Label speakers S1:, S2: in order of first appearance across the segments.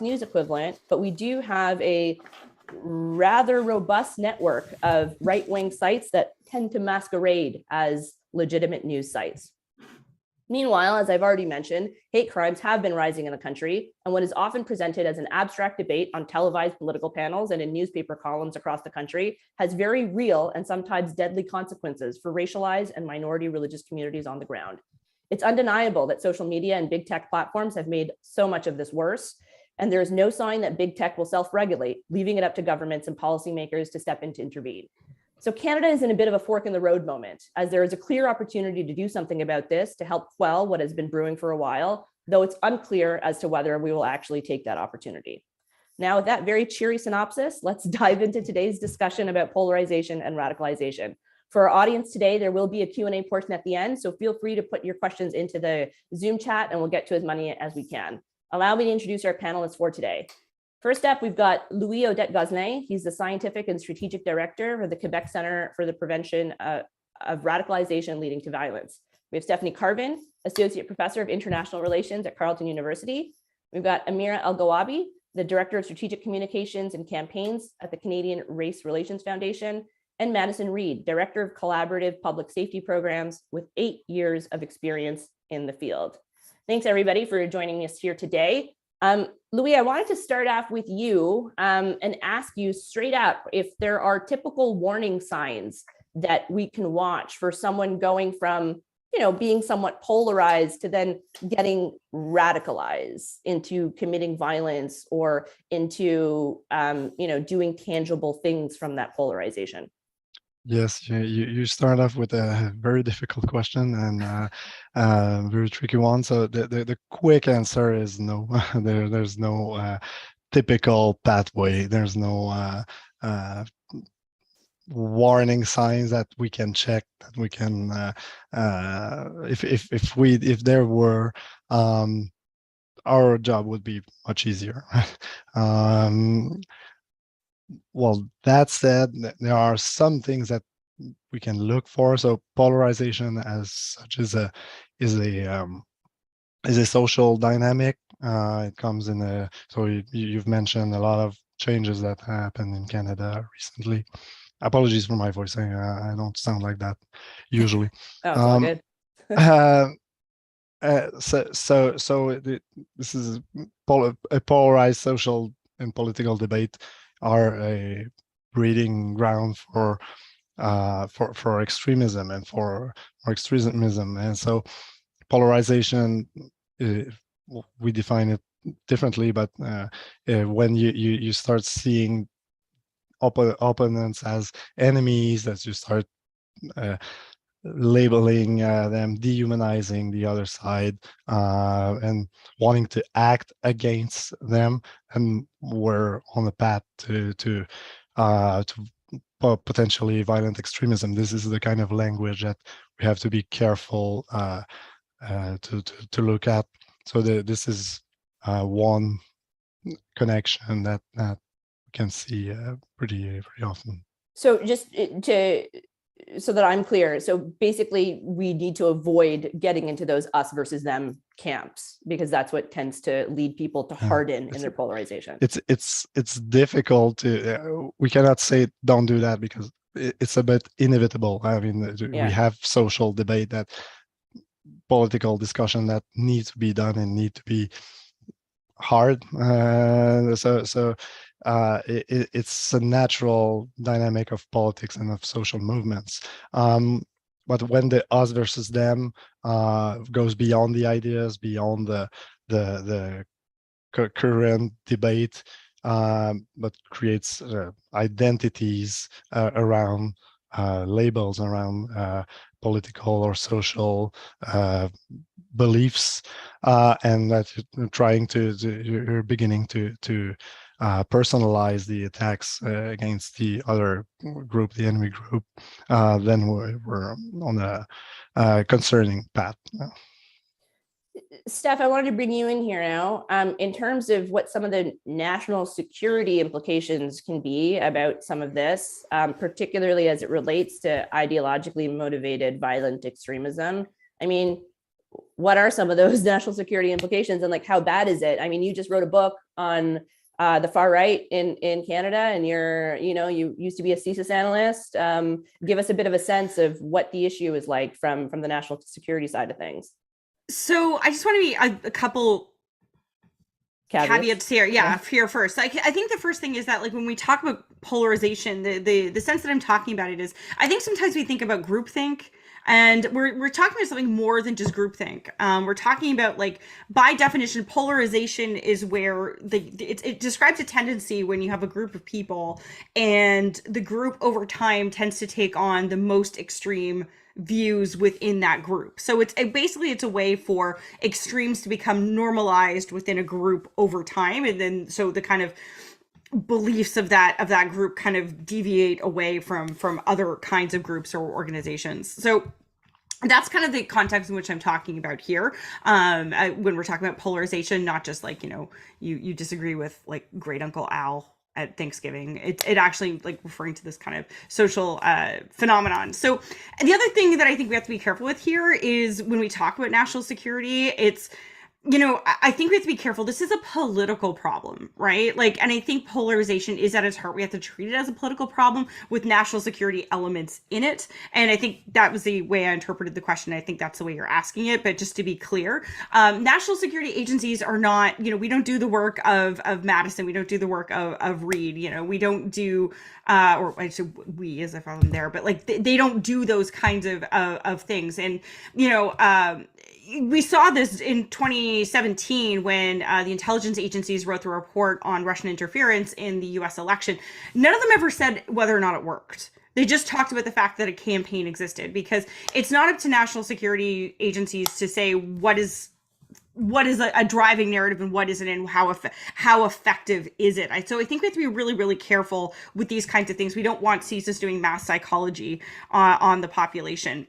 S1: News equivalent, but we do have a rather robust network of right-wing sites that tend to masquerade as legitimate news sites. Meanwhile, as I've already mentioned, hate crimes have been rising in the country, and what is often presented as an abstract debate on televised political panels and in newspaper columns across the country has very real and sometimes deadly consequences for racialized and minority religious communities on the ground. It's undeniable that social media and big tech platforms have made so much of this worse, and there is no sign that big tech will self-regulate, leaving it up to governments and policymakers to step in to intervene. So Canada is in a bit of a fork in the road moment, as there is a clear opportunity to do something about this to help quell what has been brewing for a while, though it's unclear as to whether we will actually take that opportunity. Now, with that very cheery synopsis, let's dive into today's discussion about polarization and radicalization. For our audience today, there will be a Q&A portion at the end, so feel free to put your questions into the Zoom chat and we'll get to as many as we can. Allow me to introduce our panelists for today. First up, we've got Louis Odette-Gosselin. He's the Scientific and Strategic Director for the Quebec Centre for the Prevention of Radicalization Leading to Violence. We have Stephanie Carvin, Associate Professor of International Relations at Carleton University. We've got Amira El-Gawabi, the Director of Strategic Communications and Campaigns at the Canadian Race Relations Foundation, and Madison Reed, Director of Collaborative Public Safety Programs with 8 years of experience in the field. Thanks, everybody, for joining us here today. Louis, I wanted to start off with you and ask you straight up if there are typical warning signs that we can watch for someone going from, being somewhat polarized to then getting radicalized into committing violence or into, doing tangible things from that polarization.
S2: Yes, you start off with a very difficult question and very tricky one. So the quick answer is no. There's no typical pathway. There's no warning signs that we can check, that we can if there were, our job would be much easier. Well, that said, there are some things that we can look for. So polarization as such is a social dynamic. It comes in a, so you've mentioned a lot of changes that happened in Canada recently. Apologies for my voice. I don't sound like that usually.
S1: Oh, it's all good.
S2: This is a polarized social and political debate are a breeding ground for extremism and for extremism. And so polarization, we define it differently, but when you start seeing opponents as enemies, as you start labeling them, dehumanizing the other side, and wanting to act against them, and we're on the path to potentially violent extremism. This is the kind of language that we have to be careful to look at. So this is one connection that we can see pretty often.
S1: So just so that I'm clear, so basically we need to avoid getting into those us versus them camps, because that's what tends to lead people to harden in their polarization.
S2: It's difficult to, we cannot say don't do that because it's a bit inevitable. I mean, we have social debate, that political discussion that needs to be done and need to be hard. It's a natural dynamic of politics and of social movements. But when the us versus them goes beyond the ideas, beyond the current debate, but creates identities around labels, around political or social beliefs, and that you're beginning to personalize the attacks against the other group, the enemy group, then we're on a concerning path.
S1: Steph, I wanted to bring you in here now. In terms of what some of the national security implications can be about some of this, particularly as it relates to ideologically motivated violent extremism. I mean, what are some of those national security implications, and like how bad is it? I mean, you just wrote a book on the far right in Canada, and you used to be a CSIS analyst. Give us a bit of a sense of what the issue is like from the national security side of things.
S3: So I just want to be a couple caveats here. Here first. I think the first thing is that, like, when we talk about polarization, the sense that I'm talking about it is, I think sometimes we think about groupthink, and we're talking about something more than just groupthink. We're talking about, like, by definition, polarization is where it describes a tendency when you have a group of people, and the group over time tends to take on the most extreme views within that group. So it's a way for extremes to become normalized within a group over time, and then so the kind of beliefs of that group kind of deviate away from other kinds of groups or organizations. So that's kind of the context in which I'm talking about here, when we're talking about polarization, not just like, you disagree with, like, great uncle Al at Thanksgiving. It actually, like, referring to this kind of social phenomenon. So the other thing that I think we have to be careful with here is when we talk about national security, it's, I think we have to be careful. This is a political problem, right? Like, and I think polarization is at its heart. We have to treat it as a political problem with national security elements in it. And I think that was the way I interpreted the question. I think that's the way you're asking it. But just to be clear, national security agencies are not, we don't do the work of Madison. We don't do the work of Reed. We don't do, or I should, we as if I'm there, but, like, they don't do those kinds of things. And, we saw this in 2017 when the intelligence agencies wrote the report on Russian interference in the US election. None of them ever said whether or not it worked. They just talked about the fact that a campaign existed, because it's not up to national security agencies to say what is a driving narrative and what isn't, and how effective is it. So I think we have to be really, really careful with these kinds of things. We don't want CSIS doing mass psychology on the population.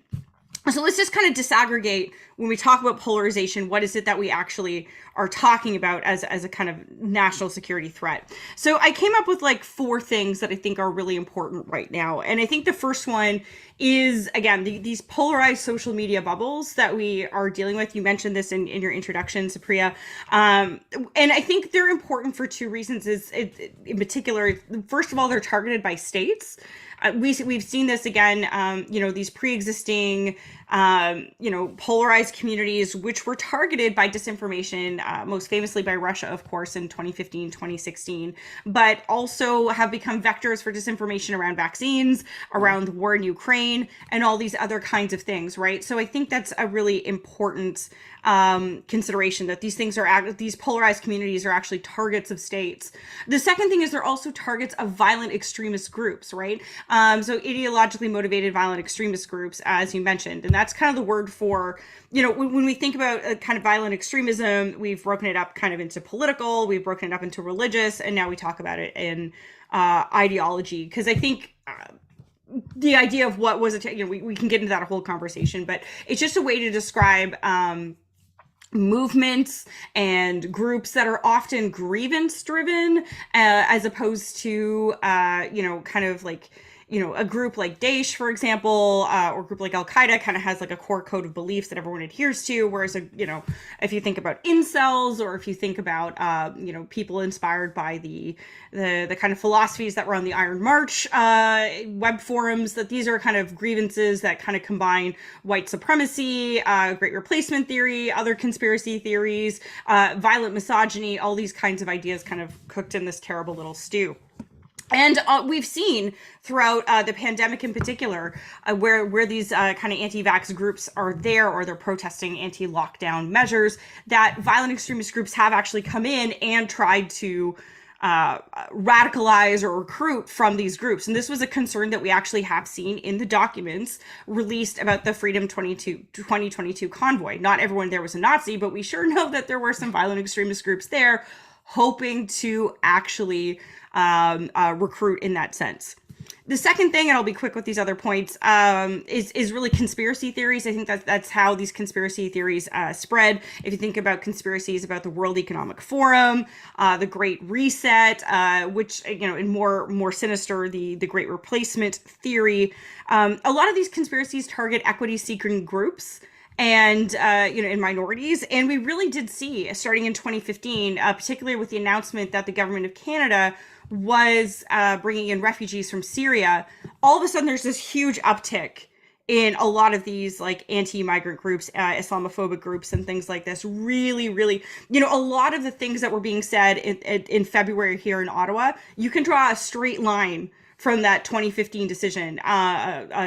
S3: So let's just kind of disaggregate when we talk about polarization. What is it that we actually are talking about as a kind of national security threat? So I came up with, like, 4 things that I think are really important right now. And I think the first one is, again, these polarized social media bubbles that we are dealing with. You mentioned this in your introduction, Supriya. And I think they're important for 2 reasons. In particular, first of all, they're targeted by states. We've seen this again, these pre-existing, polarized communities, which were targeted by disinformation, most famously by Russia, of course, in 2015, 2016, but also have become vectors for disinformation around vaccines, around the war in Ukraine, and all these other kinds of things, right? So I think that's a really important consideration, that these polarized communities are actually targets of states. The second thing is they're also targets of violent extremist groups, right? So ideologically motivated violent extremist groups, as you mentioned, and that's kind of the word for, when we think about kind of violent extremism, we've broken it up kind of into political, we've broken it up into religious, and now we talk about it in ideology, because I think the idea of what was it, we can get into that whole conversation, but it's just a way to describe movements and groups that are often grievance driven, as opposed to, kind of like, a group like Daesh, for example, or a group like Al-Qaeda kind of has, like, a core code of beliefs that everyone adheres to. Whereas, if you think about incels, or if you think about, people inspired by the kind of philosophies that were on the Iron March web forums, that these are kind of grievances that kind of combine white supremacy, great replacement theory, other conspiracy theories, violent misogyny, all these kinds of ideas kind of cooked in this terrible little stew. And we've seen throughout the pandemic in particular, where these kind of anti-vax groups are there, or they're protesting anti-lockdown measures, that violent extremist groups have actually come in and tried to radicalize or recruit from these groups. And this was a concern that we actually have seen in the documents released about the Freedom 2022 convoy. Not everyone there was a Nazi, but we sure know that there were some violent extremist groups there hoping to actually recruit in that sense. The second thing, and I'll be quick with these other points, is really conspiracy theories. I think that's how these conspiracy theories spread. If you think about conspiracies about the World Economic Forum, the Great Reset, which, in more sinister, the Great Replacement theory, a lot of these conspiracies target equity-seeking groups. and in minorities. And we really did see, starting in 2015, particularly with the announcement that the government of Canada was bringing in refugees from Syria, all of a sudden there's this huge uptick in a lot of these like anti-migrant groups, Islamophobic groups and things like this. Really, really, a lot of the things that were being said in February here in Ottawa, you can draw a straight line from that 2015 decision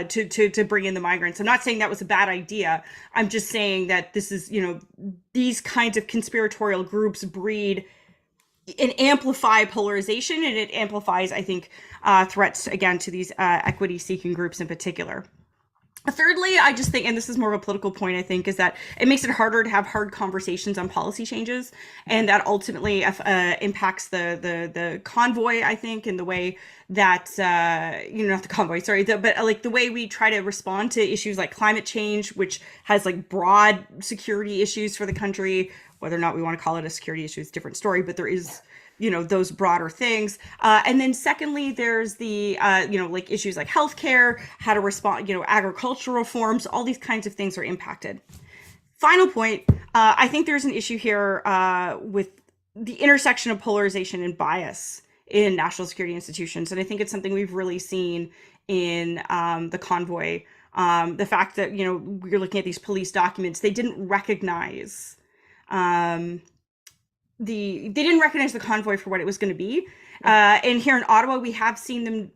S3: to bring in the migrants. I'm not saying that was a bad idea. I'm just saying that this is, these kinds of conspiratorial groups breed and amplify polarization, and it amplifies, I think, threats, again, to these equity-seeking groups in particular. Thirdly, I just think, and this is more of a political point, I think, is that it makes it harder to have hard conversations on policy changes, and that ultimately impacts the convoy, I think, in the way that, not the convoy, sorry, but like the way we try to respond to issues like climate change, which has like broad security issues for the country. Whether or not we want to call it a security issue is a different story, but there is those broader things. And then secondly, there's the, like issues like healthcare, how to respond, agricultural reforms, all these kinds of things are impacted. Final point, I think there's an issue here with the intersection of polarization and bias in national security institutions. And I think it's something we've really seen in the convoy. The fact that, we're looking at these police documents, they didn't recognize they didn't recognize the convoy for what it was going to be. And here in Ottawa, we have seen them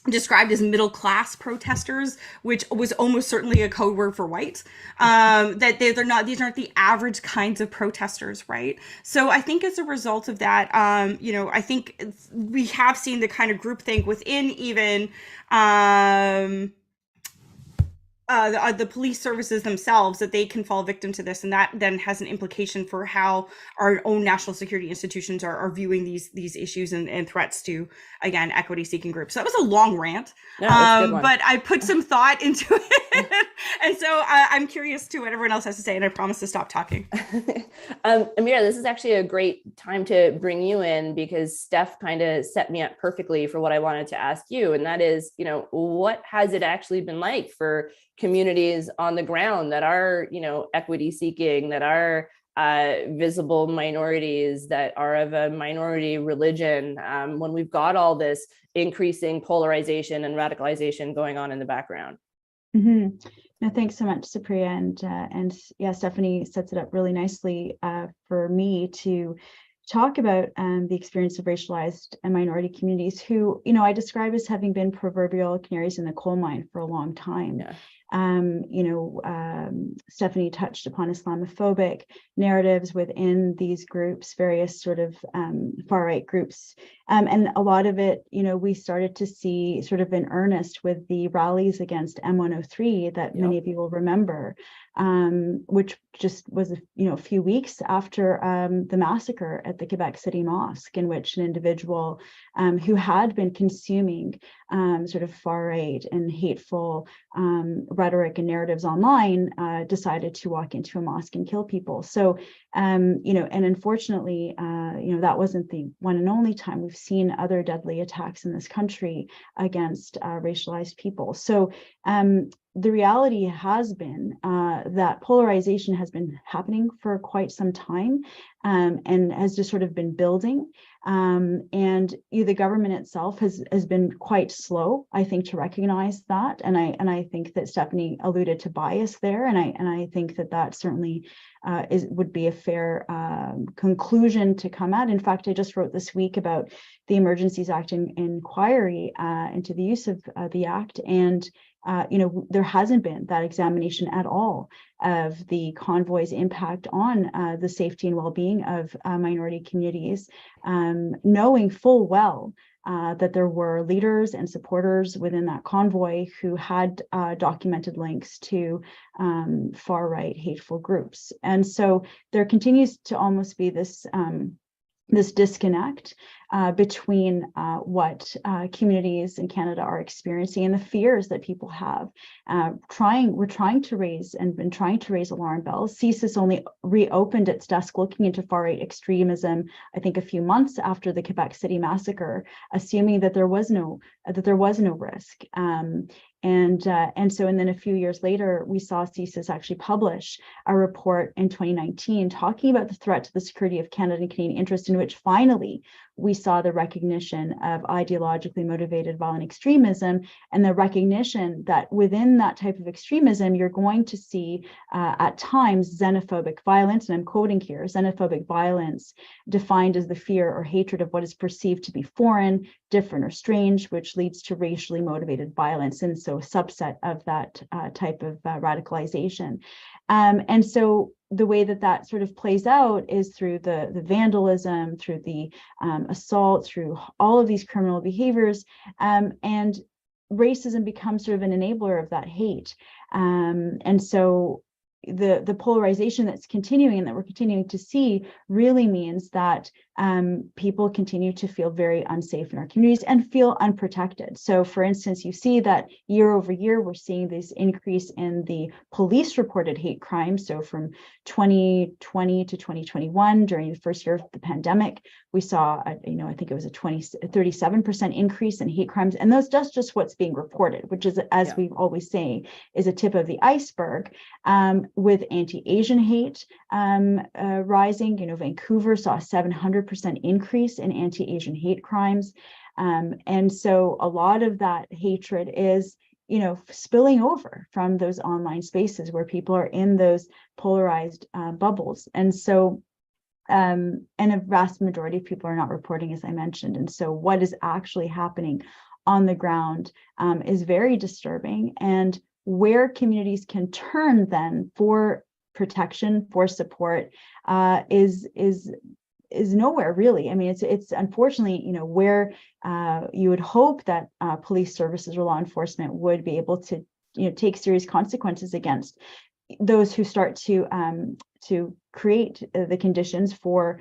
S3: described as middle-class protesters, which was almost certainly a code word for white. That they're not; these aren't the average kinds of protesters, right? So I think as a result of that, I think we have seen the kind of groupthink within even the police services themselves, that they can fall victim to this, and that then has an implication for how our own national security institutions are viewing these issues and threats to, again, equity-seeking groups. So that was a long rant,
S1: no, that's a good one.
S3: But I put some thought into it, and so I'm curious to what everyone else has to say, and I promise to stop talking.
S1: Amira, this is actually a great time to bring you in, because Steph kind of set me up perfectly for what I wanted to ask you, and that is, what has it actually been like for communities on the ground that are, equity seeking, that are visible minorities, that are of a minority religion, when we've got all this increasing polarization and radicalization going on in the background?
S4: Mm-hmm. No, thanks so much, Supriya, and yeah, Stephanie sets it up really nicely for me to talk about the experience of racialized and minority communities who, I describe as having been proverbial canaries in the coal mine for a long time. Yeah. Stephanie touched upon Islamophobic narratives within these groups, various sort of far-right groups. And a lot of it, we started to see sort of in earnest with the rallies against M103 that many of you will remember, which just was a few weeks after the massacre at the Quebec City Mosque, in which an individual who had been consuming sort of far-right and hateful rhetoric and narratives online decided to walk into a mosque and kill people. So, and unfortunately, that wasn't the one and only time. We've seen other deadly attacks in this country against racialized people. So the reality has been that polarization has been happening for quite some time and has just sort of been building. And the government itself has been quite slow, I think, to recognize that. And I think that Stephanie alluded to bias there, and I think that certainly would be a fair conclusion to come at. In fact, I just wrote this week about the Emergencies Act inquiry into the use of the Act, and there hasn't been that examination at all of the convoy's impact on the safety and well-being of minority communities, knowing full well that there were leaders and supporters within that convoy who had documented links to far-right hateful groups. And so there continues to almost be this disconnect between what communities in Canada are experiencing and the fears that people have. We're trying to raise and been trying to raise alarm bells. CSIS only reopened its desk looking into far-right extremism, I think, a few months after the Quebec City massacre, assuming that there was no risk. And then a few years later, we saw CSIS actually publish a report in 2019 talking about the threat to the security of Canada and Canadian interests, in which finally we saw the recognition of ideologically motivated violent extremism, and the recognition that within that type of extremism, you're going to see at times xenophobic violence, and I'm quoting here, xenophobic violence defined as the fear or hatred of what is perceived to be foreign, different, or strange, which leads to racially motivated violence, and so a subset of that type of radicalization. And so the way that sort of plays out is through the vandalism, through the assault, through all of these criminal behaviors, and racism becomes sort of an enabler of that hate. And so the polarization that's continuing and that we're continuing to see really means that people continue to feel very unsafe in our communities and feel unprotected. So for instance, you see that year over year, we're seeing this increase in the police reported hate crimes. So from 2020 to 2021, during the first year of the pandemic, we saw, I think it was a 37% increase in hate crimes. And that's just what's being reported, which is, as we always say, is a tip of the iceberg. With anti-Asian hate rising, Vancouver saw a 700% increase in anti-Asian hate crimes. And so a lot of that hatred is, spilling over from those online spaces where people are in those polarized bubbles. And so, and a vast majority of people are not reporting, as I mentioned. And so what is actually happening on the ground is very disturbing. And where communities can turn then for protection, for support, is nowhere really. I mean, it's unfortunately, where you would hope that police services or law enforcement would be able to, take serious consequences against those who start to create the conditions for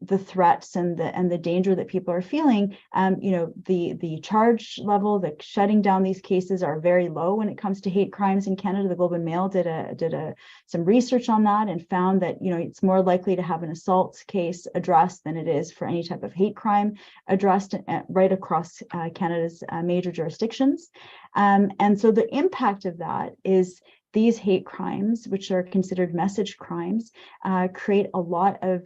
S4: the threats and the danger that people are feeling. The charge level, the shutting down these cases are very low when it comes to hate crimes in Canada. The Globe and Mail did some research on that and found that it's more likely to have an assault case addressed than it is for any type of hate crime addressed right across Canada's major jurisdictions. And so the impact of that is these hate crimes, which are considered message crimes, create a lot of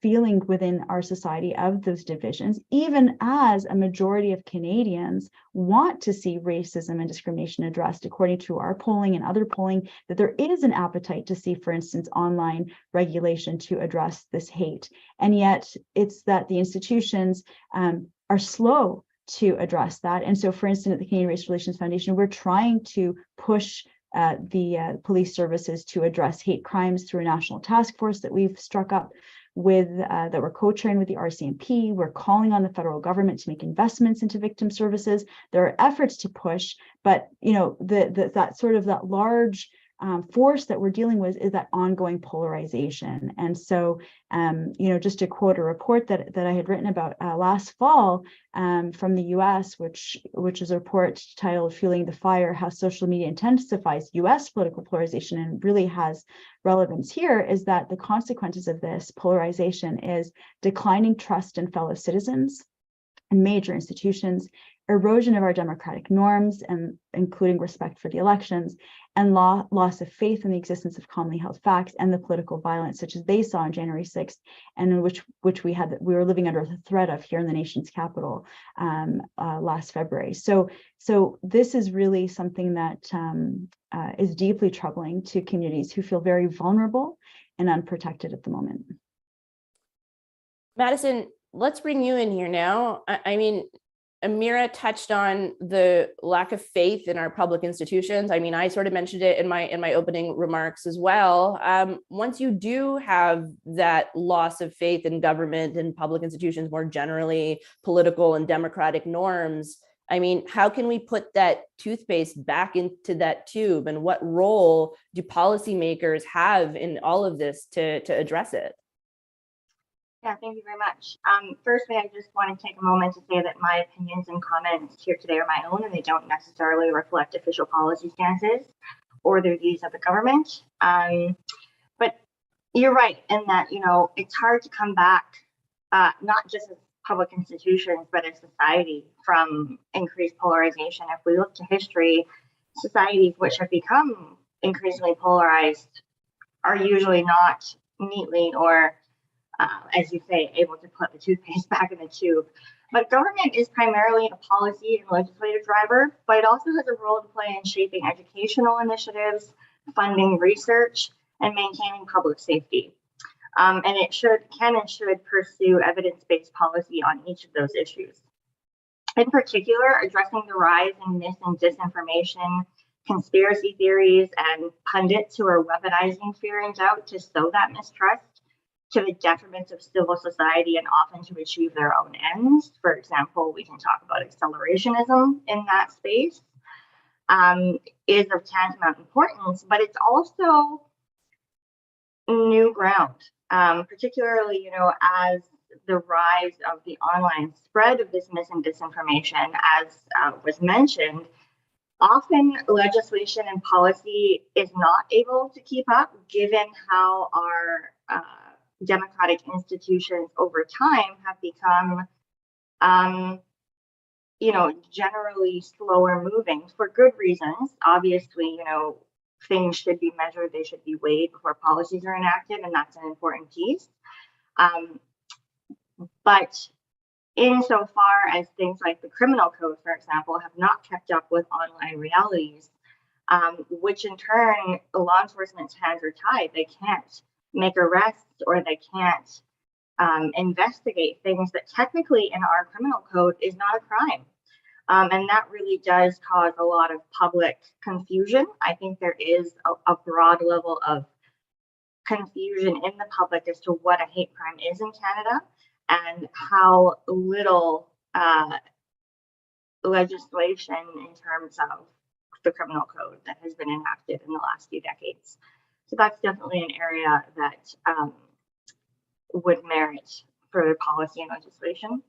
S4: feeling within our society of those divisions, even as a majority of Canadians want to see racism and discrimination addressed, according to our polling and other polling, that there is an appetite to see, for instance, online regulation to address this hate. And yet it's that the institutions are slow to address that. And so, for instance, at the Canadian Race Relations Foundation, we're trying to push the police services to address hate crimes through a national task force that we've struck up with, that we're co-chairing with the RCMP. We're calling on the federal government to make investments into victim services. There are efforts to push, but that large force that we're dealing with is that ongoing polarization. And so, just to quote a report that I had written about last fall from the US, which is a report titled "Fueling the Fire: How Social Media Intensifies US Political Polarization," and really has relevance here, is that the consequences of this polarization is declining trust in fellow citizens and major institutions, erosion of our democratic norms, and including respect for the elections, and loss of faith in the existence of commonly held facts, and the political violence such as they saw on January 6th, and in which we were living under the threat of here in the nation's capital last February. So this is really something that is deeply troubling to communities who feel very vulnerable and unprotected at the moment.
S1: Madison, let's bring you in here now. I mean, Amira touched on the lack of faith in our public institutions. I mean, I sort of mentioned it in my opening remarks as well. Once you do have that loss of faith in government and public institutions more generally, political and democratic norms, I mean, how can we put that toothpaste back into that tube? And what role do policymakers have in all of this to address it?
S5: Yeah, thank you very much. Firstly, I just want to take a moment to say that my opinions and comments here today are my own, and they don't necessarily reflect official policy stances or the views of the government. But you're right in that, it's hard to come back, not just as public institutions, but as society from increased polarization. If we look to history, societies which have become increasingly polarized are usually not neatly or, as you say, able to put the toothpaste back in the tube. But government is primarily a policy and legislative driver, but it also has a role to play in shaping educational initiatives, funding research, and maintaining public safety. And it can and should pursue evidence-based policy on each of those issues. In particular, addressing the rise in mis and disinformation, conspiracy theories, and pundits who are weaponizing fear and doubt to sow that mistrust to the detriment of civil society and often to achieve their own ends. For example, we can talk about accelerationism in that space, is of tantamount importance, but it's also new ground, particularly, as the rise of the online spread of this mis and disinformation, as was mentioned, often legislation and policy is not able to keep up, given how our democratic institutions over time have become, generally slower moving for good reasons. Obviously, things should be measured, they should be weighed before policies are enacted, and that's an important piece. But insofar as things like the criminal code, for example, have not kept up with online realities, which in turn, law enforcement's hands are tied. They can't make arrests or they can't investigate things that technically in our criminal code is not a crime. And that really does cause a lot of public confusion. I think there is a broad level of confusion in the public as to what a hate crime is in Canada and how little legislation in terms of the criminal code that has been enacted in the last few decades. So that's definitely an area that would merit further policy and legislation.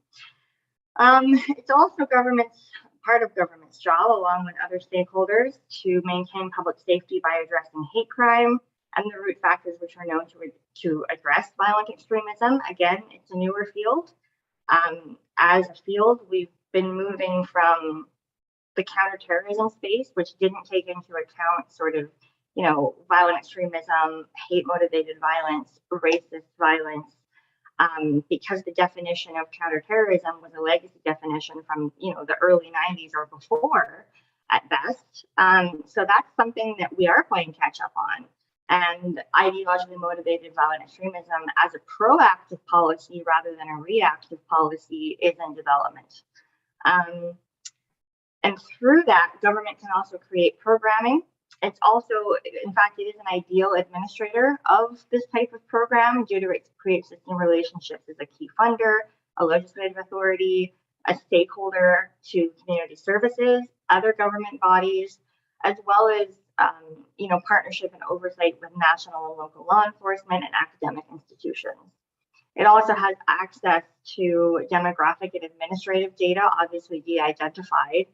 S5: It's also part of government's job, along with other stakeholders, to maintain public safety by addressing hate crime and the root factors which are known to address violent extremism. Again, it's a newer field. As a field, we've been moving from the counterterrorism space, which didn't take into account sort of, violent extremism, hate-motivated violence, racist violence, because the definition of counterterrorism was a legacy definition from, the early 90s or before at best. So that's something that we are playing catch up on. And ideologically motivated violent extremism as a proactive policy rather than a reactive policy is in development. And through that, government can also create programming. It's also, in fact, it is an ideal administrator of this type of program due to its pre-existing relationships as a key funder, a legislative authority, a stakeholder to community services, other government bodies, as well as partnership and oversight with national and local law enforcement and academic institutions. It also has access to demographic and administrative data, obviously de-identified,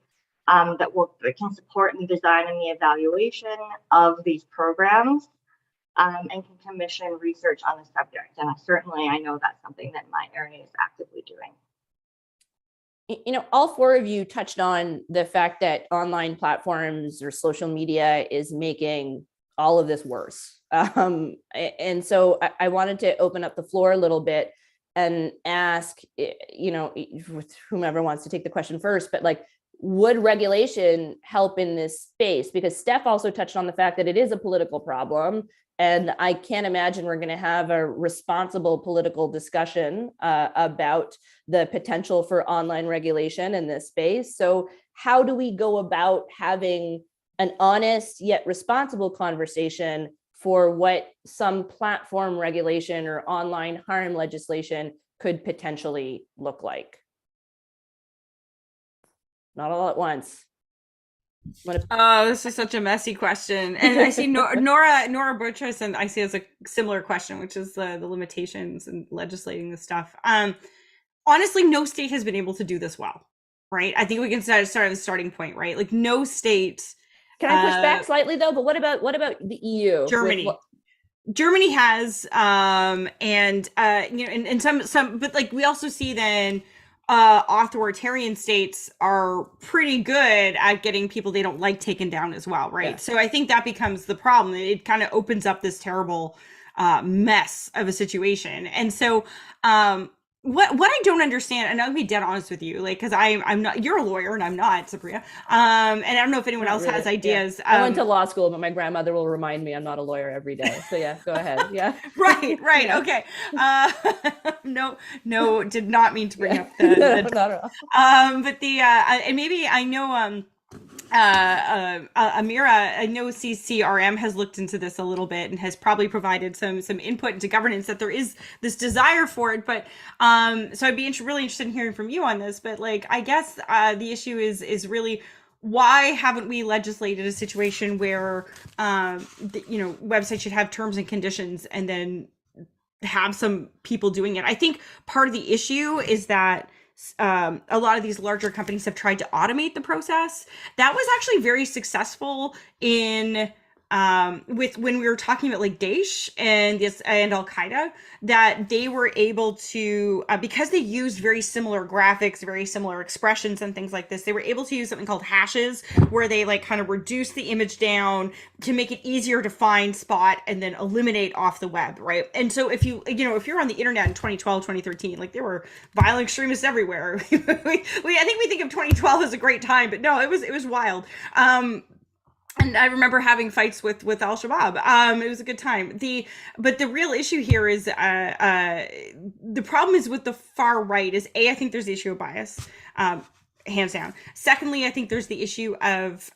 S5: that can support in the design and the evaluation of these programs, and can commission research on the subject. And certainly I know that's something that my area is actively doing.
S1: All four of you touched on the fact that online platforms or social media is making all of this worse. And so I wanted to open up the floor a little bit and ask, whomever wants to take the question first, but would regulation help in this space? Because Steph also touched on the fact that it is a political problem. And I can't imagine we're going to have a responsible political discussion about the potential for online regulation in this space. So how do we go about having an honest yet responsible conversation for what some platform regulation or online harm legislation could potentially look like? Not all at once.
S3: Oh, this is such a messy question. And I see Nora Buttress, and I see as a similar question, which is the limitations in legislating this stuff. Honestly, no state has been able to do this well, right? I think we can start at the starting point, right? No state.
S1: Can I push back slightly though? But what about the EU?
S3: Germany. Germany has, and some, but like we also see then authoritarian states are pretty good at getting people they don't like taken down as well, right? Yeah. So I think that becomes the problem. It kind of opens up this terrible mess of a situation. And so what I don't understand, and I'll be dead honest with you, like, because I'm not, you're a lawyer and I'm not, Sabria. And I don't know if anyone else has ideas.
S1: Yeah. I went to law school, but my grandmother will remind me I'm not a lawyer every day. So yeah, go ahead. Yeah.
S3: Right. Yeah. Okay. No, did not mean to bring up the not at all. But and maybe I know Amira, I know CCRM has looked into this a little bit and has probably provided some input into governance, that there is this desire for it. But so I'd be really interested in hearing from you on this. But like, I guess the issue is really, why haven't we legislated a situation where websites should have terms and conditions and then have some people doing it? I think part of the issue is that a lot of these larger companies have tried to automate the process. That was actually very successful in with when we were talking about like Daesh and Al Qaeda, that they were able to, because they used very similar graphics, very similar expressions and things like this, they were able to use something called hashes, where they like kind of reduce the image down to make it easier to find, spot, and then eliminate off the web, right? And so if you're on the internet in 2012, 2013, like there were violent extremists everywhere. I think we think of 2012 as a great time, but no, it was wild. And I remember having fights with Al-Shabaab. It was a good time. But the real issue here is the problem is with the far right is, I think there's the issue of bias, hands down. Secondly, I think there's the issue of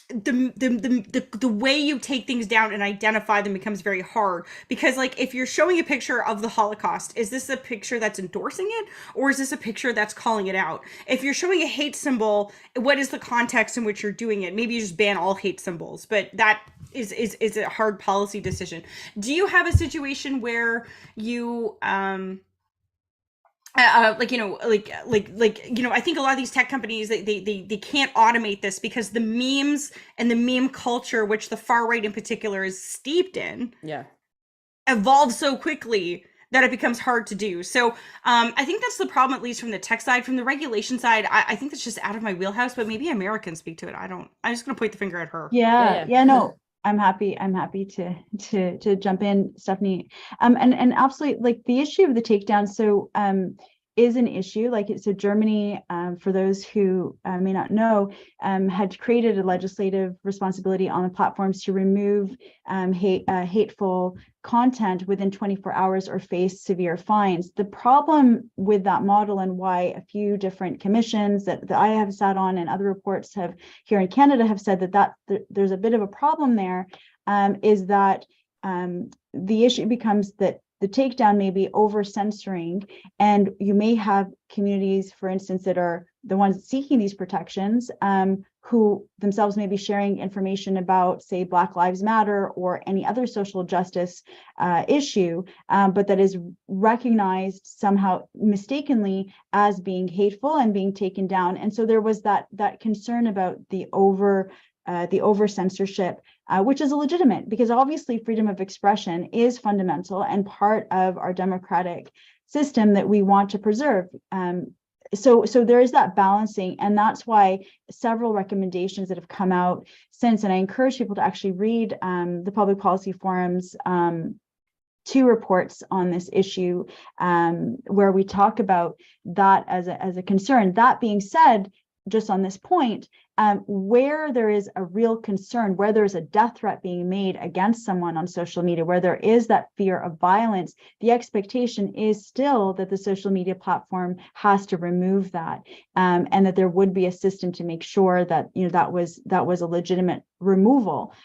S3: the way you take things down and identify them becomes very hard, because like if you're showing a picture of the Holocaust, is this a picture that's endorsing it, or is this a picture that's calling it out? If you're showing a hate symbol, what is the context in which you're doing it? Maybe you just ban all hate symbols, but that is a hard policy decision. Do you have a situation where you I think a lot of these tech companies, they can't automate this because the memes and the meme culture, which the far right in particular is steeped in, evolve so quickly that it becomes hard to do. So I think that's the problem, at least from the tech side. From the regulation side, I think that's just out of my wheelhouse, but maybe America can speak to it. I'm just going to point the finger at her.
S4: Yeah, no. I'm happy to jump in, Stephanie. And absolutely, like the issue of the takedown, so is an issue. Like, so Germany, for those who may not know, had created a legislative responsibility on the platforms to remove hateful content within 24 hours or face severe fines. The problem with that model, and why a few different commissions that I have sat on and other reports have here in Canada have said that there's a bit of a problem there, is that the issue becomes that the takedown may be over censoring, and you may have communities, for instance, that are the ones seeking these protections, who themselves may be sharing information about, say, Black Lives Matter or any other social justice issue, but that is recognized somehow mistakenly as being hateful and being taken down. And so there was that concern about the over censorship, which is legitimate, because obviously freedom of expression is fundamental and part of our democratic system that we want to preserve. So there is that balancing, and that's why several recommendations that have come out since, and I encourage people to actually read the Public Policy Forum's 2 reports on this issue, where we talk about that as a concern. That being said, just on this point, where there is a real concern, where there's a death threat being made against someone on social media, where there is that fear of violence, the expectation is still that the social media platform has to remove that, and that there would be a system to make sure that that was a legitimate removal,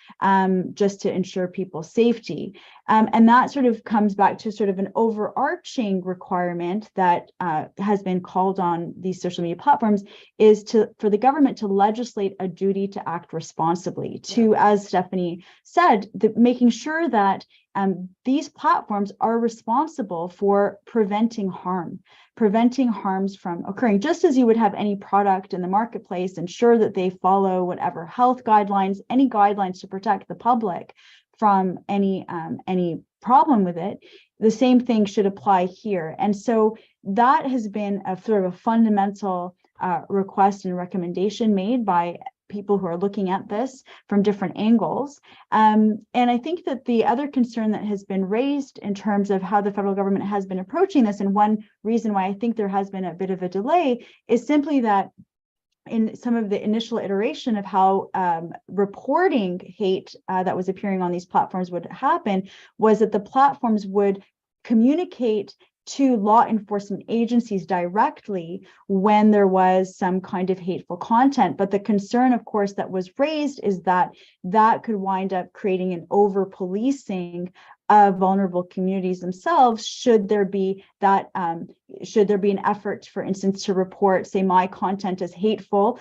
S4: just to ensure people's safety. And that sort of comes back to sort of an overarching requirement that has been called on these social media platforms, is for the government to legislate a duty to act responsibly, to, as Stephanie said, making sure that these platforms are responsible for preventing harms from occurring, just as you would have any product in the marketplace, ensure that they follow whatever health guidelines, any guidelines to protect the public from any problem with it, the same thing should apply here. And so that has been a sort of a fundamental request and recommendation made by people who are looking at this from different angles. And I think that the other concern that has been raised in terms of how the federal government has been approaching this, and one reason why I think there has been a bit of a delay, is simply that in some of the initial iteration of how reporting hate that was appearing on these platforms would happen, was that the platforms would communicate to law enforcement agencies directly when there was some kind of hateful content. But the concern, of course, that was raised is that that could wind up creating an over-policing of vulnerable communities themselves, should there be an effort, for instance, to report, say, my content as hateful,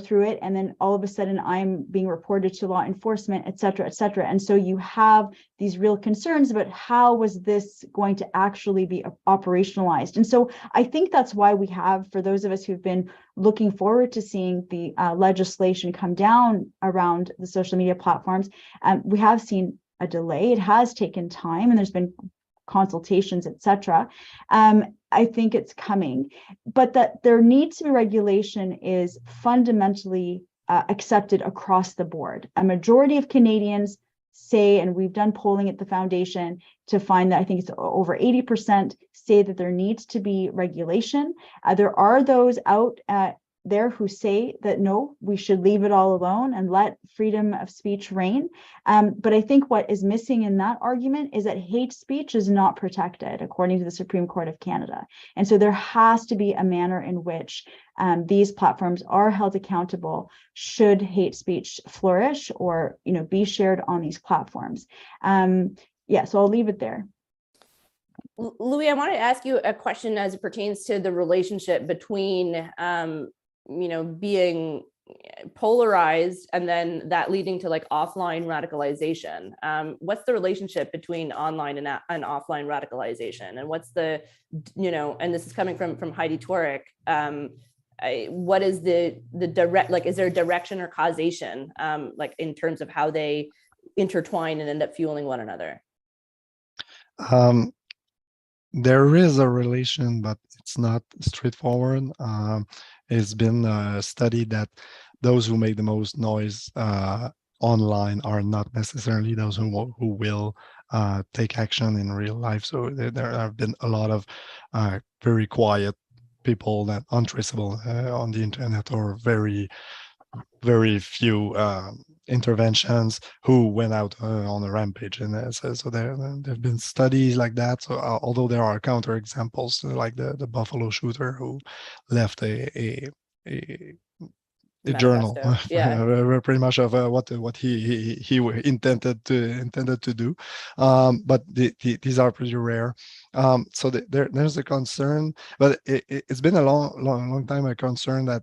S4: through it, and then all of a sudden I'm being reported to law enforcement, et cetera, et cetera. And so you have these real concerns about how was this going to actually be operationalized. And so I think that's why we have, for those of us who've been looking forward to seeing the legislation come down around the social media platforms, we have seen a delay. It has taken time, and there's been consultations, et cetera. I think it's coming, but that there needs to be regulation is fundamentally accepted across the board. A majority of Canadians say, and we've done polling at the foundation to find that I think it's over 80% say that there needs to be regulation. There are those out there who say that no, we should leave it all alone and let freedom of speech reign. But I think what is missing in that argument is that hate speech is not protected according to the Supreme Court of Canada. And so there has to be a manner in which these platforms are held accountable should hate speech flourish or be shared on these platforms. So I'll leave it there.
S1: Louis, I wanted to ask you a question as it pertains to the relationship between being polarized and then that leading to like offline radicalization. What's the relationship between online and offline radicalization? And what's the, and this is coming from Heidi Torek, what is the direct, like, is there a direction or causation, like in terms of how they intertwine and end up fueling one another?
S2: There is a relation, but it's not straightforward. It's been studied that those who make the most noise online are not necessarily those who will take action in real life. So there have been a lot of very quiet people that untraceable on the internet, or very few interventions who went out on a rampage. And so there have been studies like that. So although there are counter examples, like the Buffalo shooter who left a journal, pretty much of what he intended to do, but these are pretty rare. So there's a concern, but it's been a long time a concern that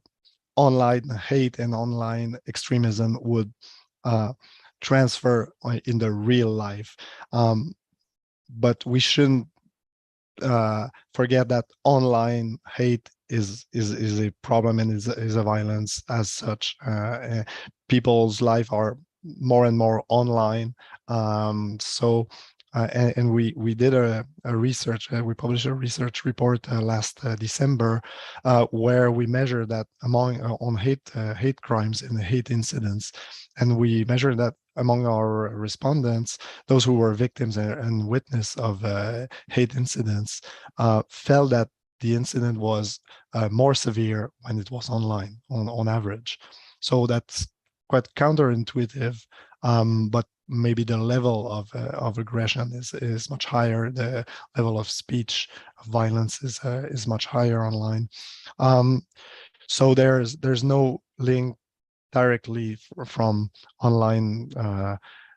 S2: online hate and online extremism would transfer in the real life, but we shouldn't forget that online hate is a problem and is a violence as such. People's life are more and more online, and we did a research, we published a research report last December, where we measured that on hate crimes and hate incidents, and we measured that among our respondents, those who were victims and witness of hate incidents felt that the incident was more severe when it was online on average. So that's quite counterintuitive, but maybe the level of aggression is much higher. The level of speech of violence is much higher online. So there's no link directly from online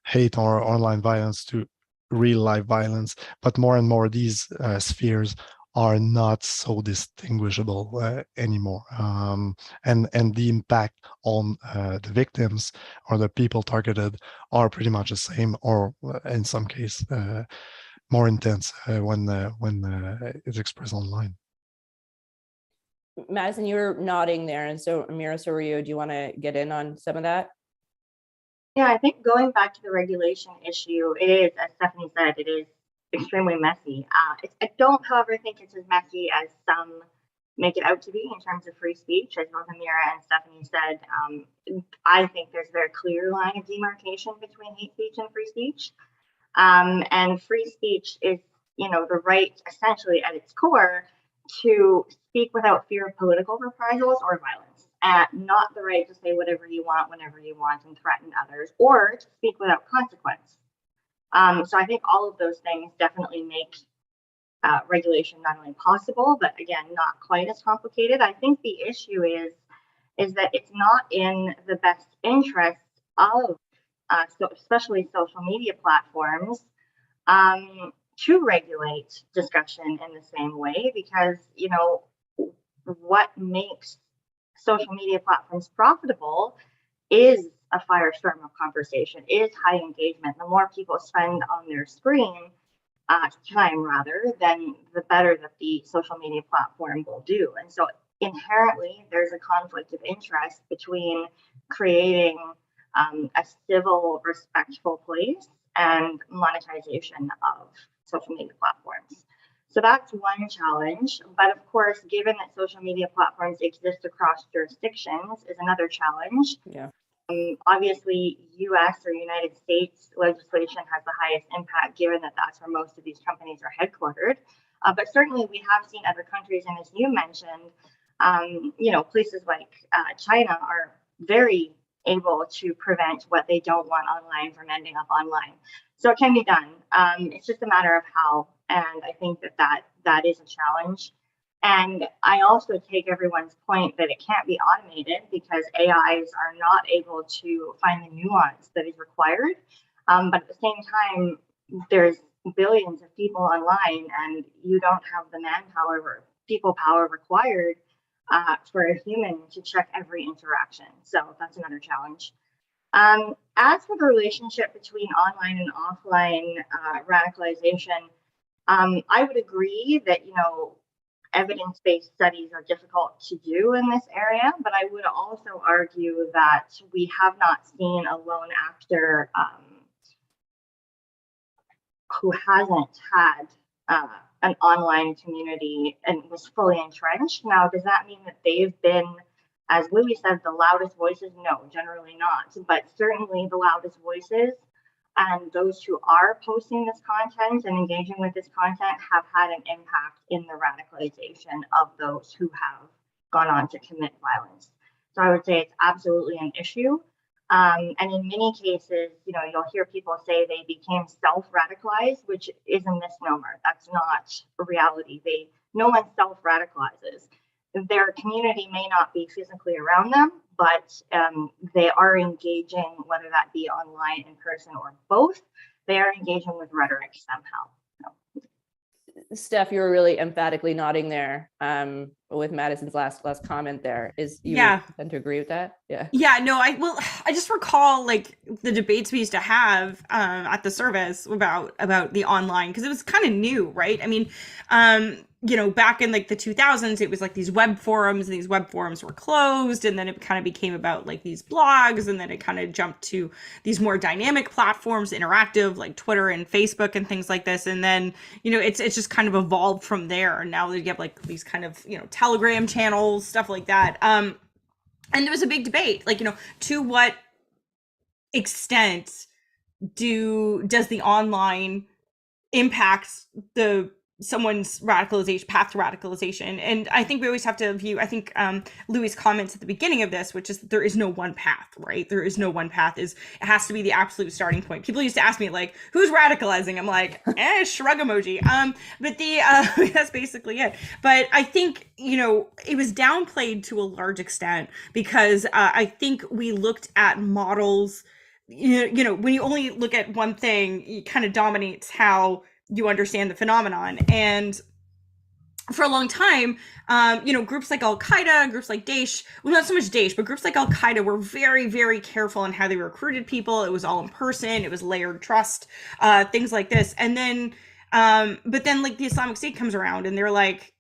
S2: hate or online violence to real life violence, but more and more these spheres are not so distinguishable anymore, and the impact on the victims or the people targeted are pretty much the same, or in some case more intense when it's expressed online.
S1: Madison, you were nodding there, and so Amira, so were you. Do you want to get in on some of that?
S5: Yeah, I think going back to the regulation issue, it is, as Stephanie said, it is extremely messy. I don't, however, think it's as messy as some make it out to be in terms of free speech. As both Amira and Stephanie said, I think there's a very clear line of demarcation between hate speech and free speech. And free speech is, the right, essentially at its core, to speak without fear of political reprisals or violence, not the right to say whatever you want, whenever you want, and threaten others, or to speak without consequence. So I think all of those things definitely make regulation not only possible, but again, not quite as complicated. I think the issue is that it's not in the best interest of, so especially social media platforms, to regulate discussion in the same way, because what makes social media platforms profitable is a firestorm of conversation, is high engagement. The more people spend on their screen time, rather, then the better that the social media platform will do. And so inherently, there's a conflict of interest between creating a civil, respectful place and monetization of social media platforms. So that's one challenge. But of course, given that social media platforms exist across jurisdictions, is another challenge.
S1: Yeah.
S5: Obviously, US or United States legislation has the highest impact, given that that's where most of these companies are headquartered. But certainly, we have seen other countries, and as you mentioned, places like China are very able to prevent what they don't want online from ending up online. So it can be done. It's just a matter of how, and I think that is a challenge. And I also take everyone's point that it can't be automated because AIs are not able to find the nuance that is required. But at the same time, there's billions of people online, and you don't have the manpower or people power required for a human to check every interaction. So that's another challenge. As for the relationship between online and offline radicalization, I would agree that, evidence-based studies are difficult to do in this area, but I would also argue that we have not seen a lone actor who hasn't had an online community and was fully entrenched. Now, does that mean that they've been, as Louis said, the loudest voices? No, generally not, but certainly the loudest voices. And those who are posting this content and engaging with this content have had an impact in the radicalization of those who have gone on to commit violence. So I would say it's absolutely an issue. And in many cases, you'll hear people say they became self-radicalized, which is a misnomer. That's not a reality. No one self-radicalizes. Their community may not be physically around them, but they are engaging, whether that be online, in person, or both. They are engaging with rhetoric somehow.
S1: Steph, you were really emphatically nodding there with Madison's last comment there. Is you tend to agree with that?
S3: Yeah, no, I just recall like the debates we used to have at the service about the online, because it was kind of new, right? I mean, back in like the 2000s, it was like these web forums, and these web forums were closed, and then it kind of became about like these blogs, and then it kind of jumped to these more dynamic platforms, interactive, like Twitter and Facebook and things like this. And then, it's just kind of evolved from there. And now you have like these kind of, Telegram channels, stuff like that. And there was a big debate, like, to what extent does the online impact someone's radicalization, path to radicalization? And I think we always have to view, I think Louis' comments at the beginning of this, which is that there is no one path, right? There is no one path. It has to be the absolute starting point. People used to ask me like, who's radicalizing? I'm like, shrug emoji. But that's basically it. But I think, it was downplayed to a large extent because I think we looked at models, when you only look at one thing, it kind of dominates how you understand the phenomenon. And for a long time, groups like Al-Qaeda, groups like Daesh, well, not so much Daesh, but groups like Al-Qaeda were very, very careful in how they recruited people. It was all in person. It was layered trust, things like this. And then, but then like the Islamic State comes around and they're like,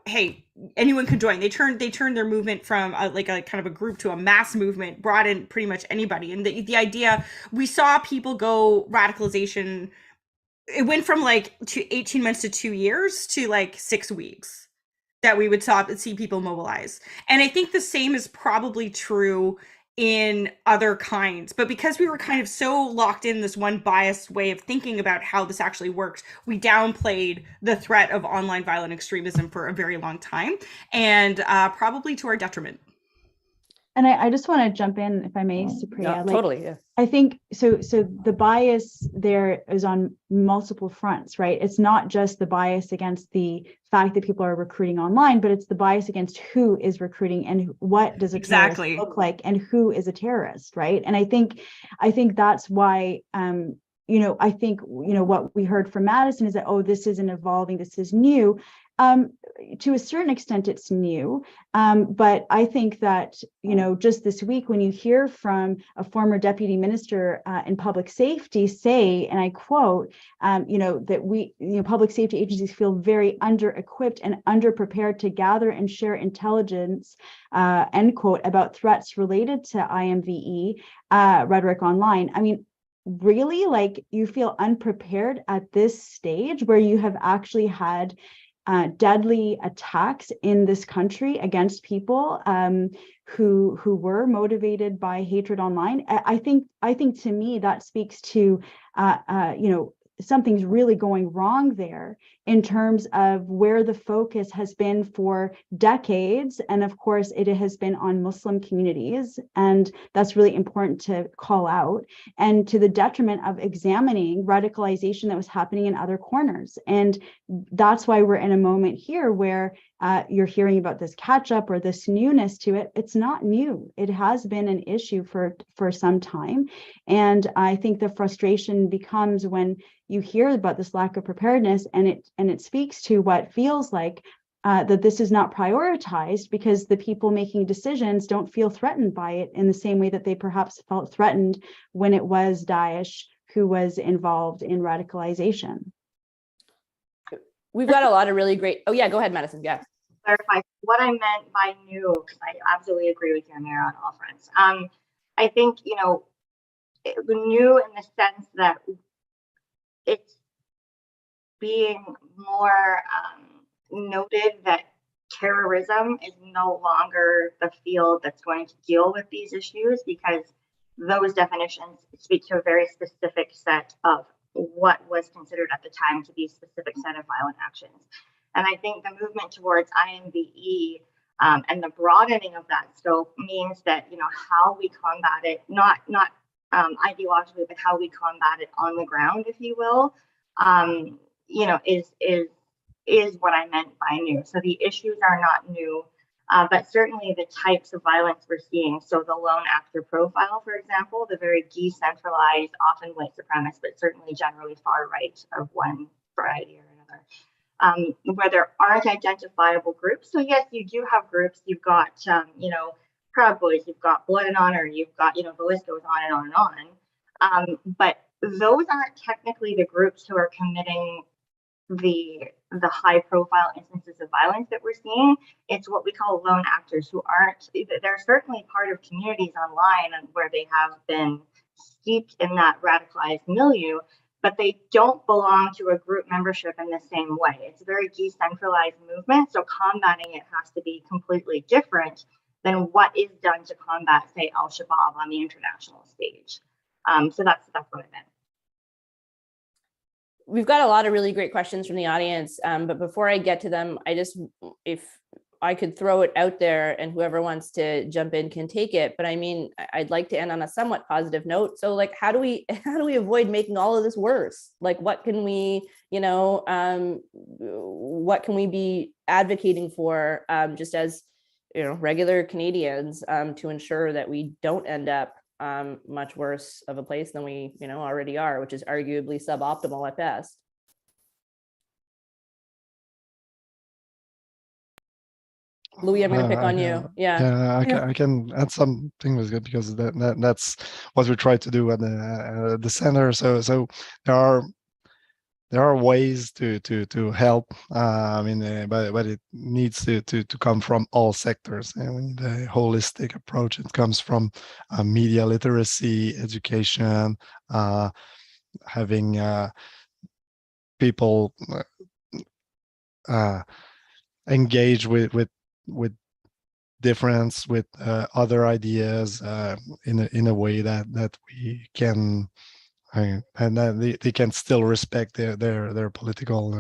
S3: hey, anyone can join. They turned their movement from like a kind of a group to a mass movement, brought in pretty much anybody. And the idea, we saw people go radicalization. It went from like 18 months to 2 years to like 6 weeks that we would see people mobilize. And I think the same is probably true in other kinds. But because we were kind of so locked in this one biased way of thinking about how this actually works, we downplayed the threat of online violent extremism for a very long time, and probably to our detriment.
S4: And I just want to jump in, if I may, Supriya.
S1: Yeah, totally. Yeah.
S4: I think so the bias there is on multiple fronts, right? It's not just the bias against the fact that people are recruiting online, but it's the bias against who is recruiting and what does a terrorist look like and who is a terrorist, right? And I think that's why I think what we heard from Madison is that, oh, this isn't evolving, this is new. To a certain extent, it's new. But I think that, just this week, when you hear from a former deputy minister in public safety say, and I quote, that public safety agencies feel very under-equipped and underprepared to gather and share intelligence, end quote, about threats related to IMVE rhetoric online. I mean, really, like, you feel unprepared at this stage where you have actually had deadly attacks in this country against people who were motivated by hatred online. I think to me that speaks to something's really going wrong there in terms of where the focus has been for decades. And of course, it has been on Muslim communities. And that's really important to call out, and to the detriment of examining radicalization that was happening in other corners. And that's why we're in a moment here where you're hearing about this catch up or this newness to it. It's not new. It has been an issue for some time. And I think the frustration becomes when you hear about this lack of preparedness, and it speaks to what feels like that this is not prioritized because the people making decisions don't feel threatened by it in the same way that they perhaps felt threatened when it was Daesh who was involved in radicalization.
S5: We've got a lot of really great. Oh yeah, go ahead, Madison. Yeah. Clarify what I meant by new, because I absolutely agree with you, Amira, on all fronts. I think new in the sense that it's being more noted that terrorism is no longer the field that's going to deal with these issues, because those definitions speak to a very specific set of what was considered at the time to be a specific set of violent actions. And I think the movement towards IMVE and the broadening of that scope means that, how we combat it, not ideologically, but how we combat it on the ground, if you will, is what I meant by new. So the issues are not new, but certainly the types of violence we're seeing. So the lone actor profile, for example, the very decentralized, often white supremacist, but certainly generally far right of one variety or another, where there aren't identifiable groups. So yes, you do have groups. You've got, Proud Boys, you've got Blood and Honor, you've got, the list goes on and on and on. But those aren't technically the groups who are committing the high profile instances of violence that we're seeing. It's what we call lone actors, who aren't, they're certainly part of communities online and where they have been steeped in that radicalized milieu, but they don't belong to a group membership in the same way. It's a very decentralized movement, so combating it has to be completely different than what is done to combat, say, Al-Shabaab on the international stage. So that's what I meant.
S1: We've got a lot of really great questions from the audience, but before I get to them, if I could throw it out there and whoever wants to jump in can take it. But I mean, I'd like to end on a somewhat positive note. So like, how do we avoid making all of this worse? Like, what can we, what can we be advocating for just as, regular Canadians to ensure that we don't end up much worse of a place than we, already are, which is arguably suboptimal at best. Louis, I'm going to pick on you.
S2: Yeah, I can add something was good, because that's what we try to do at the center. So there are there are ways to help. I mean, but it needs to come from all sectors. And we need a holistic approach. It comes from media literacy, education, having people engage with difference, with other ideas in a way that we can. And then they can still respect their political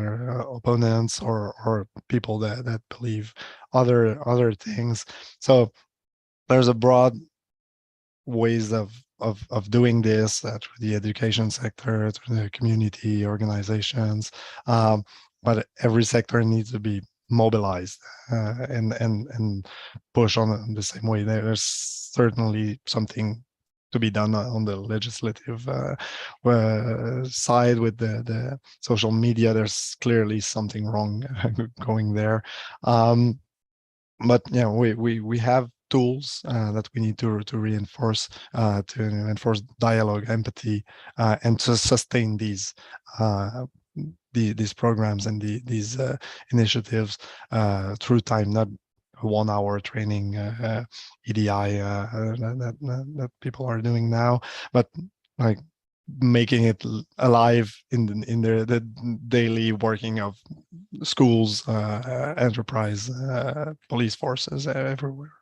S2: opponents or people that believe other things. So there's a broad ways of doing this through the education sector, through the community organizations, but every sector needs to be mobilized and push on the same way. There's certainly something to be done on the legislative side with the social media. There's clearly something wrong going there. But yeah, we have tools that we need to reinforce, to enforce dialogue, empathy, and to sustain these programs and these initiatives through time, not a 1 hour training EDI that people are doing now, but like making it alive in the daily working of schools, enterprise, police forces everywhere.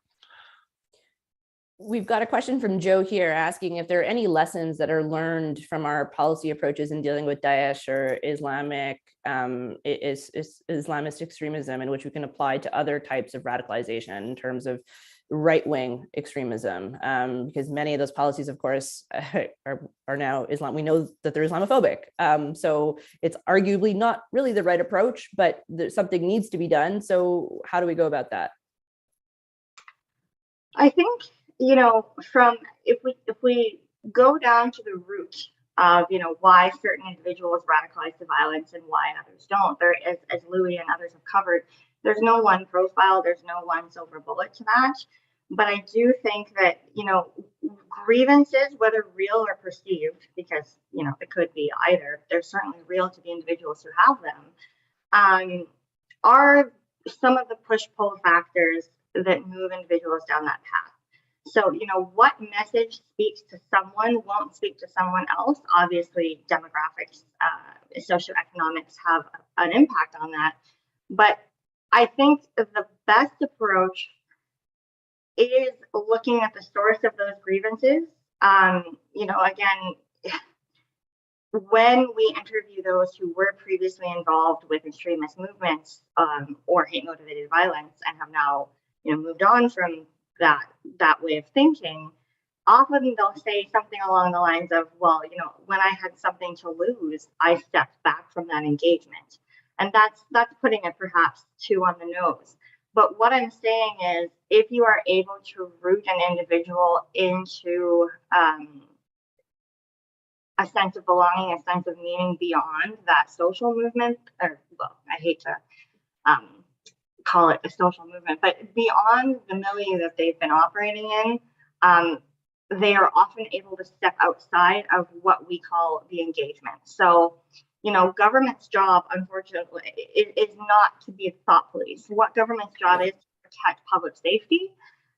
S1: We've got a question from Joe here asking if there are any lessons that are learned from our policy approaches in dealing with Daesh or Islamist extremism, in which we can apply to other types of radicalization in terms of right-wing extremism, because many of those policies, of course, are now Islam. We know that they're Islamophobic. So it's arguably not really the right approach, but something needs to be done. So how do we go about that?
S5: I think, you know, if we go down to the root of, you know, why certain individuals radicalize to violence and why others don't, there, as Louis and others have covered, there's no one profile, there's no one silver bullet to that. But I do think that, you know, grievances, whether real or perceived, because, you know, it could be either, they're certainly real to the individuals who have them, are some of the push-pull factors that move individuals down that path. So, you know, what message speaks to someone won't speak to someone else. Obviously, demographics, socioeconomics have an impact on that. But I think the best approach is looking at the source of those grievances. You know, again, when we interview those who were previously involved with extremist movements or hate-motivated violence and have now, you know, moved on from that way of thinking, often they'll say something along the lines of, well, you know, when I had something to lose, I stepped back from that engagement. And that's putting it perhaps too on the nose. But what I'm saying is, if you are able to root an individual into a sense of belonging, a sense of meaning beyond that social movement, or, well, I hate to call it a social movement, but beyond the milieu that they've been operating in, they are often able to step outside of what we call the engagement. So, you know, government's job, unfortunately, is not to be a thought police. What government's job is to protect public safety.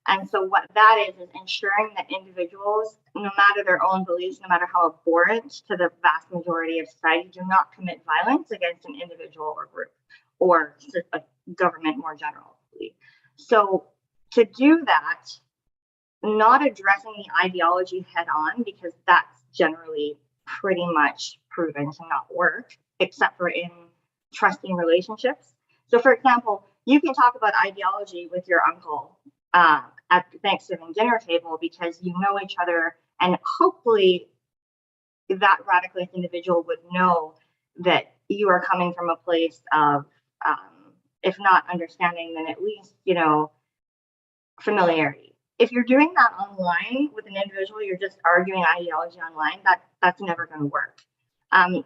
S5: And so what that is ensuring that individuals, no matter their own beliefs, no matter how abhorrent to the vast majority of society, do not commit violence against an individual or group or a government more generally. So to do that, not addressing the ideology head on, because that's generally pretty much proven to not work, except for in trusting relationships. So for example, you can talk about ideology with your uncle at the Thanksgiving dinner table because you know each other, and hopefully that radicalist individual would know that you are coming from a place of, if not understanding, then at least, you know, familiarity. If you're doing that online with an individual, you're just arguing ideology online, that's never going to work.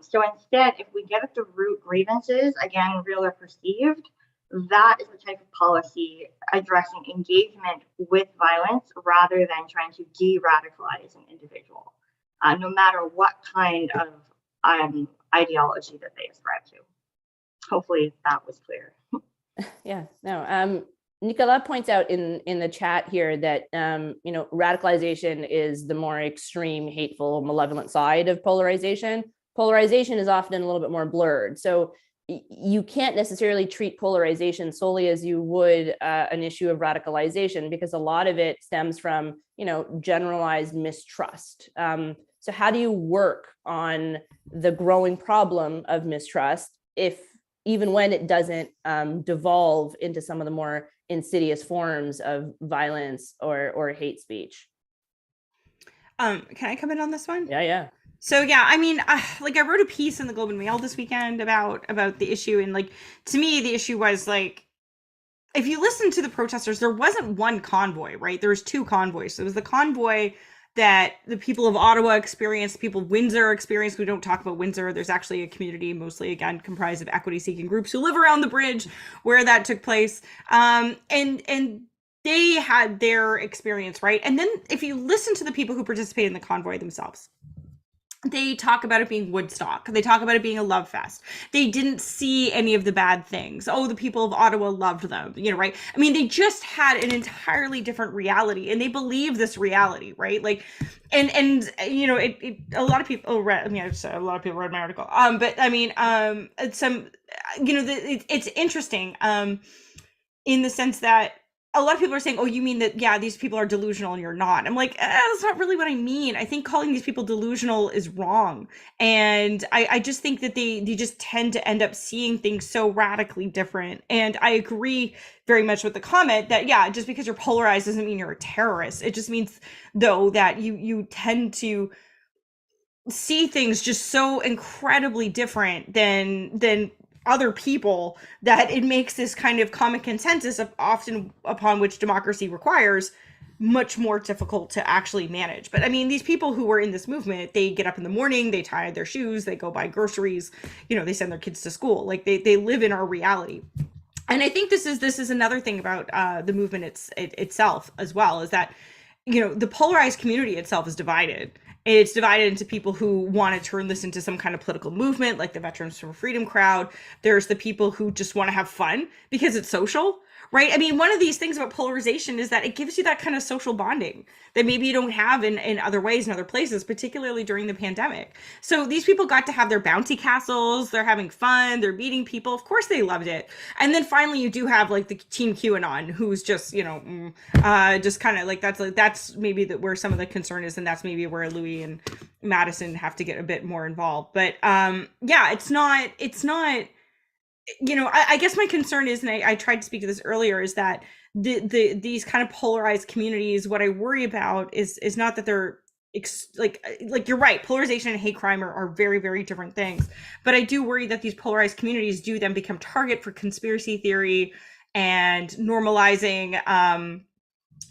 S5: So instead, if we get at the root grievances, again, real or perceived, that is the type of policy addressing engagement with violence rather than trying to de-radicalize an individual, no matter what kind of ideology that they ascribe to. Hopefully that was clear.
S1: Yeah, no. Nicola points out in the chat here that radicalization is the more extreme, hateful, malevolent side of polarization. Polarization is often a little bit more blurred. So you can't necessarily treat polarization solely as you would an issue of radicalization, because a lot of it stems from generalized mistrust. So how do you work on the growing problem of mistrust even when it doesn't devolve into some of the more insidious forms of violence or hate speech?
S3: Can I come in on this one?
S1: Yeah.
S3: So yeah, I mean, I wrote a piece in the Globe and Mail this weekend about the issue, and to me, the issue was if you listen to the protesters, there wasn't one convoy, right? There was two convoys. So it was the convoy that the people of Ottawa experienced, people of Windsor experienced. We don't talk about Windsor. There's actually a community, mostly again comprised of equity-seeking groups who live around the bridge where that took place, and they had their experience, right? And then if you listen to the people who participated in the convoy themselves, they talk about it being Woodstock. They talk about it being a love fest. They didn't see any of the bad things. Oh, the people of Ottawa loved them, right? I mean, they just had an entirely different reality, and they believe this reality, right? A lot of people read. I mean, a lot of people read my article. But I mean, it's interesting. In the sense that a lot of people are saying, oh, you mean that, yeah, these people are delusional and you're not. I'm like, that's not really what I mean. I think calling these people delusional is wrong. And I just think that they just tend to end up seeing things so radically different. And I agree very much with the comment that, yeah, just because you're polarized doesn't mean you're a terrorist. It just means, though, that you tend to see things just so incredibly different than other people, that it makes this kind of common consensus of often upon which democracy requires much more difficult to actually manage. But I mean, these people who were in this movement, they get up in the morning, they tie their shoes, they go buy groceries, they send their kids to school. They live in our reality. And I think this is another thing about the movement itself as well, is that the polarized community itself is divided. It's divided into people who want to turn this into some kind of political movement, like the Veterans for Freedom crowd. There's the people who just want to have fun because it's social, right? I mean, one of these things about polarization is that it gives you that kind of social bonding that maybe you don't have in other ways, in other places, particularly during the pandemic. So these people got to have their bouncy castles, they're having fun, they're meeting people. Of course they loved it. And then finally you do have the Team QAnon, who's just, just kind of that's maybe where some of the concern is. And that's maybe where Louis and Madison have to get a bit more involved. But yeah, it's not, I guess my concern is, and I tried to speak to this earlier, is that these kind of polarized communities, what I worry about is not that they're you're right, polarization and hate crime are very, very different things. But I do worry that these polarized communities do then become target for conspiracy theory and normalizing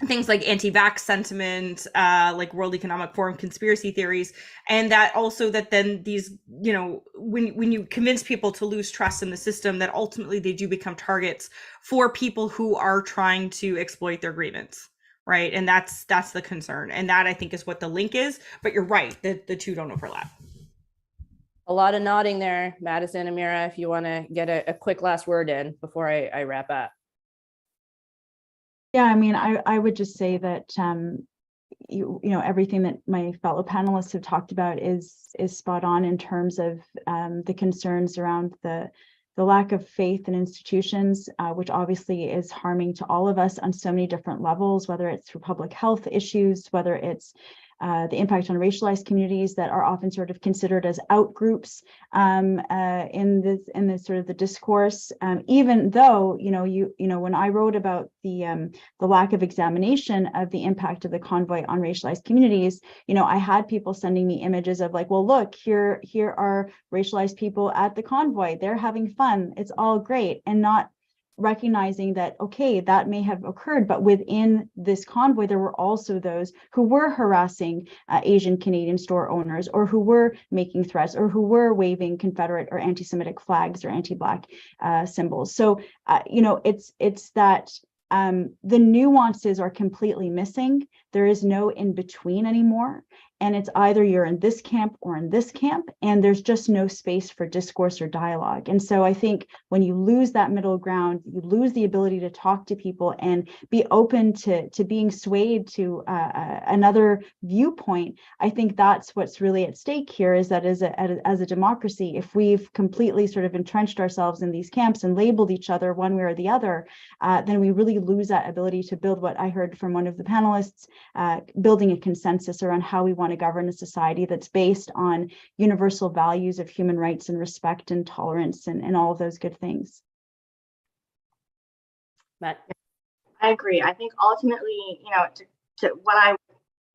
S3: things like anti-vax sentiment, like World Economic Forum conspiracy theories, and that also that then these, when you convince people to lose trust in the system, that ultimately they do become targets for people who are trying to exploit their grievance, right? And that's the concern, and that I think is what the link is. But you're right, the two don't overlap.
S1: A lot of nodding there, Madison, Amira, if you want to get a quick last word in before I wrap up.
S4: Yeah, I mean, I would just say that everything that my fellow panelists have talked about is spot on in terms of the concerns around the lack of faith in institutions, which obviously is harming to all of us on so many different levels, whether it's for public health issues, whether it's the impact on racialized communities that are often sort of considered as out groups in this sort of the discourse. Even though when I wrote about the lack of examination of the impact of the convoy on racialized communities, I had people sending me images of well, look, here are racialized people at the convoy. They're having fun. It's all great, and not recognizing that, okay, that may have occurred, but within this convoy, there were also those who were harassing Asian Canadian store owners, or who were making threats, or who were waving Confederate or anti-Semitic flags or anti-Black symbols. So, it's that the nuances are completely missing. There is no in between anymore. And it's either you're in this camp or in this camp, and there's just no space for discourse or dialogue. And so I think when you lose that middle ground, you lose the ability to talk to people and be open to being swayed to another viewpoint. I think that's what's really at stake here, is that as a democracy, if we've completely sort of entrenched ourselves in these camps and labeled each other one way or the other, then we really lose that ability to build what I heard from one of the panelists, building a consensus around how we want to govern a society that's based on universal values of human rights and respect and tolerance and all of those good things.
S1: Matt?
S5: I agree. I think ultimately,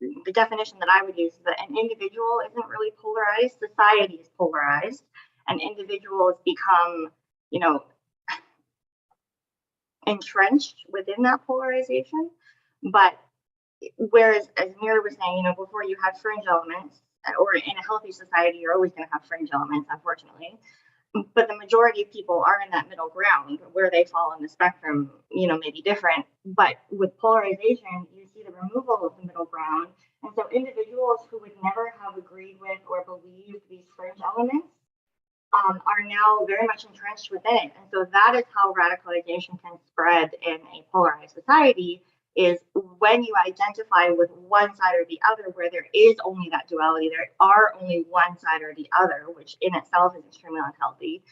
S5: the definition that I would use is that an individual isn't really polarized, society is polarized, and individuals become, entrenched within that polarization. But whereas, as Mira was saying, before you had fringe elements, or in a healthy society, you're always going to have fringe elements, unfortunately. But the majority of people are in that middle ground. Where they fall on the spectrum, may be different. But with polarization, you see the removal of the middle ground. And so individuals who would never have agreed with or believed these fringe elements are now very much entrenched within it. And so that is how radicalization can spread in a polarized society, is when you identify with one side or the other, where there is only that duality, there are only one side or the other, which in itself is extremely unhealthy.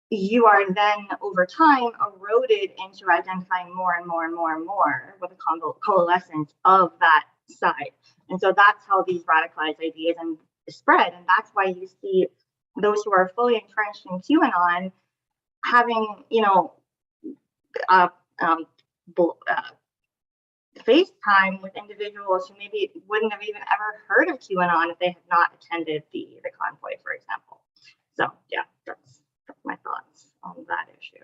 S5: You are then, over time, eroded into identifying more and more and more and more with a coalescence of that side. And so that's how these radicalized ideas spread. And that's why you see those who are fully entrenched in QAnon having, FaceTime with individuals who maybe wouldn't have even ever heard of QAnon if they had not attended the convoy, for example. So yeah, that's my thoughts on that issue.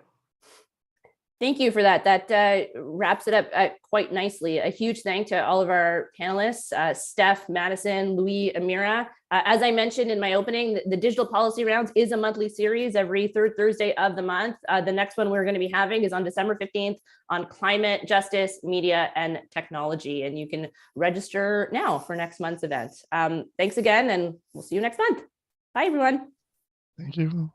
S1: Thank you for that. That wraps it up quite nicely. A huge thank to all of our panelists, Steph, Madison, Louis, Amira. As I mentioned in my opening, the Digital Policy Rounds is a monthly series every third Thursday of the month. The next one we're going to be having is on December 15th on climate, justice, media, and technology. And you can register now for next month's event. Thanks again, and we'll see you next month. Bye, everyone.
S2: Thank you.